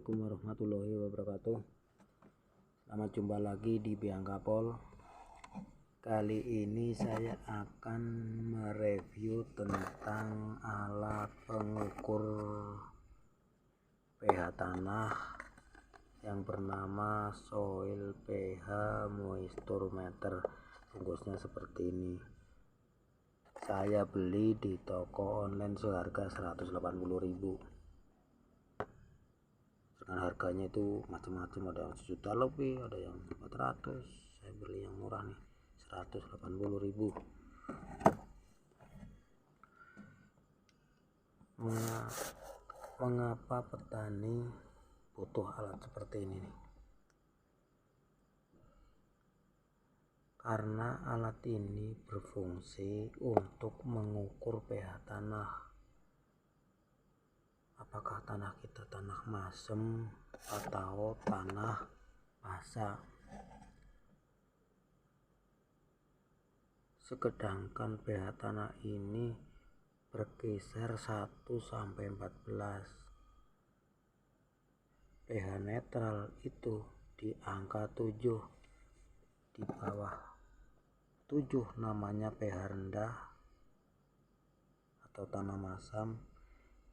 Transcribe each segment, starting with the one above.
Assalamualaikum warahmatullahi wabarakatuh. Selamat jumpa lagi di Biangkapol. Kali ini saya akan mereview tentang alat pengukur pH tanah yang bernama Soil pH Moisture Meter. Bungkusnya seperti ini. Saya beli di toko online seharga 180.000. Dengan harganya itu macam-macam, ada yang 1 juta lebih, ada yang 400. Saya beli yang murah nih, 180.000. Mengapa petani butuh alat seperti ini nih? Karena alat ini berfungsi untuk mengukur pH tanah. Apakah tanah kita tanah masem atau tanah basah. Sedangkan pH tanah ini berkisar 1-14. pH netral itu di angka 7. Di bawah 7 namanya pH rendah atau tanah masam.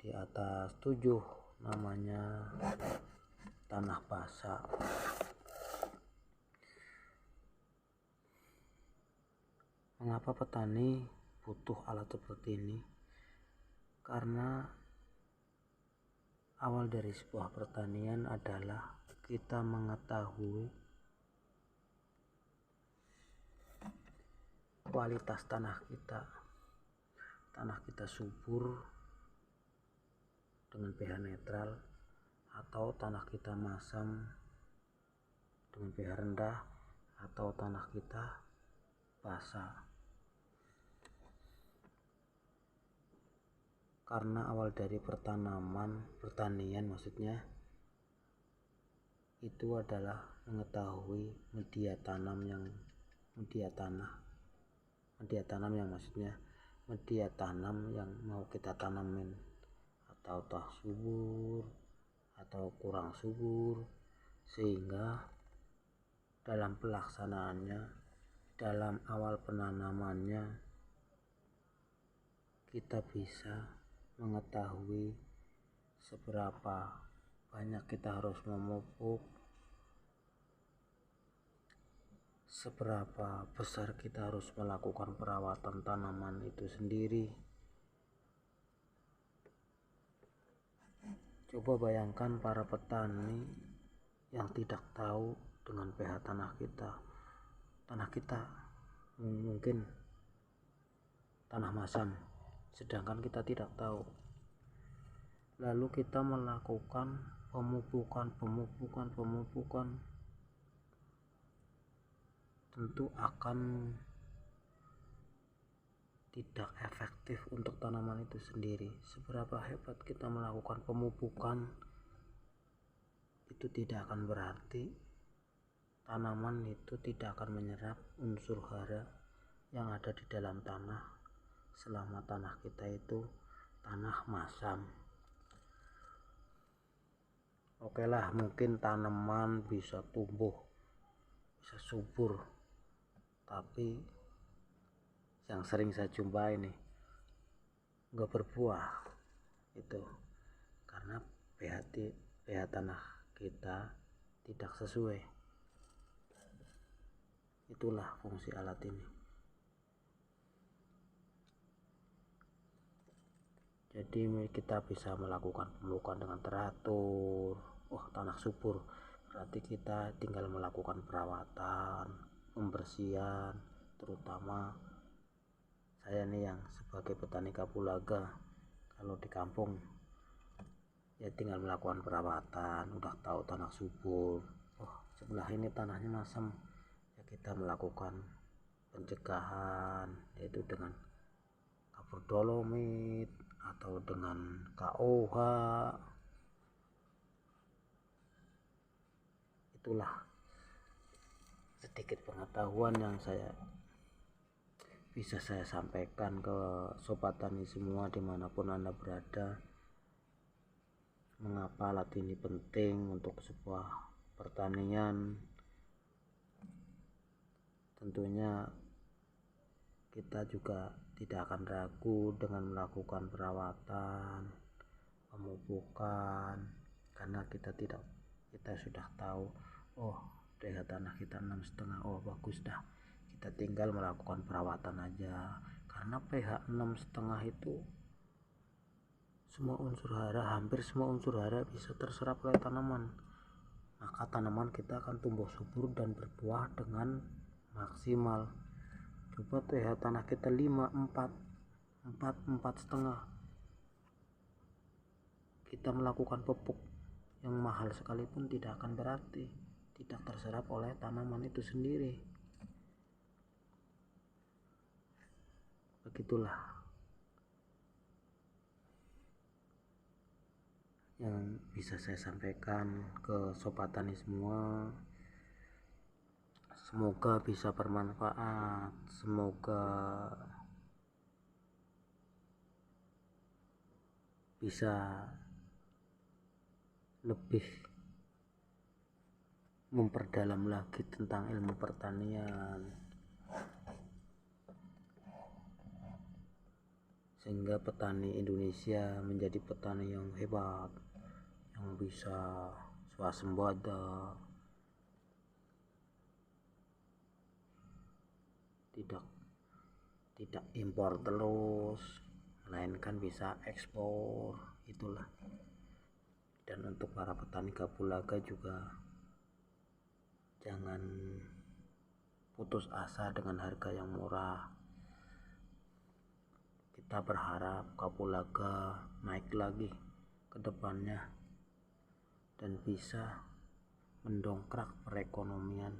Di atas 7 namanya tanah basah. Mengapa petani butuh alat seperti ini? Karena awal dari sebuah pertanian adalah kita mengetahui kualitas tanah kita. Tanah kita subur dengan pH netral atau tanah kita masam dengan pH rendah atau tanah kita basah. Karena awal dari pertanian maksudnya itu adalah mengetahui media tanam yang mau kita tanamin, atau subur atau kurang subur, sehingga dalam pelaksanaannya, dalam awal penanamannya kita bisa mengetahui seberapa banyak kita harus memupuk, seberapa besar kita harus melakukan perawatan tanaman itu sendiri. Coba bayangkan para petani yang tidak tahu dengan pH tanah kita. Tanah kita mungkin tanah masam, sedangkan kita tidak tahu. Lalu kita melakukan pemupukan, tentu akan tidak efektif untuk tanaman itu sendiri. Seberapa hebat kita melakukan pemupukan, itu tidak akan berarti tanaman itu tidak akan menyerap unsur hara yang ada di dalam tanah selama tanah kita itu tanah masam. Oke lah, mungkin tanaman bisa tumbuh, bisa subur, tapi yang sering saya jumpai nih nggak berbuah itu karena pH tanah kita tidak sesuai. Itulah fungsi alat ini. Jadi kita bisa melakukan pemupukan dengan teratur. Tanah subur, berarti kita tinggal melakukan perawatan, pembersihan, terutama saya nih yang sebagai petani kapulaga. Kalau di kampung ya tinggal melakukan perawatan, udah tahu tanah subur, sebelah ini tanahnya masam, ya kita melakukan pencegahan, yaitu dengan kapur dolomit atau dengan KOH. Itulah sedikit pengetahuan yang bisa saya sampaikan ke sobat tani semua dimanapun Anda berada. mengapa alat ini penting untuk sebuah pertanian. Tentunya kita juga tidak akan ragu dengan melakukan perawatan, pemupukan, karena kita sudah tahu, oh pH tanah kita 6,5, oh bagus dah, kita tinggal melakukan perawatan aja. Karena pH 6,5 itu hampir semua unsur hara bisa terserap oleh tanaman, maka tanaman kita akan tumbuh subur dan berbuah dengan maksimal. Coba pH tanah kita 5, 4,5, kita melakukan pupuk yang mahal sekalipun tidak akan berarti tidak terserap oleh tanaman itu sendiri. Begitulah yang bisa saya sampaikan ke sobat tani semua. Semoga bisa bermanfaat, semoga bisa lebih memperdalam lagi tentang ilmu pertanian, sehingga petani Indonesia menjadi petani yang hebat, yang bisa swasembada, tidak impor terus, melainkan bisa ekspor. Itulah. Dan untuk para petani kapulaga juga jangan putus asa dengan harga yang murah. Kita berharap kapulaga naik lagi ke depannya dan bisa mendongkrak perekonomian,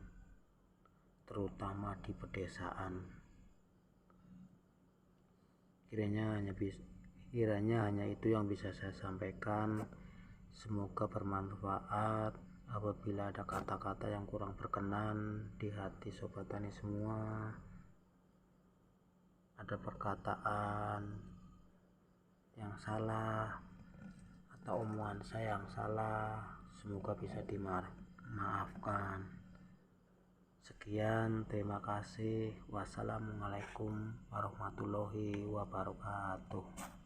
terutama di pedesaan. Kiranya hanya itu yang bisa saya sampaikan. Semoga bermanfaat. Apabila ada kata-kata yang kurang berkenan di hati sobat tani semua, ada perkataan yang salah atau omongan saya yang salah, semoga bisa dimaafkan. Sekian, terima kasih. Wassalamualaikum warahmatullahi wabarakatuh.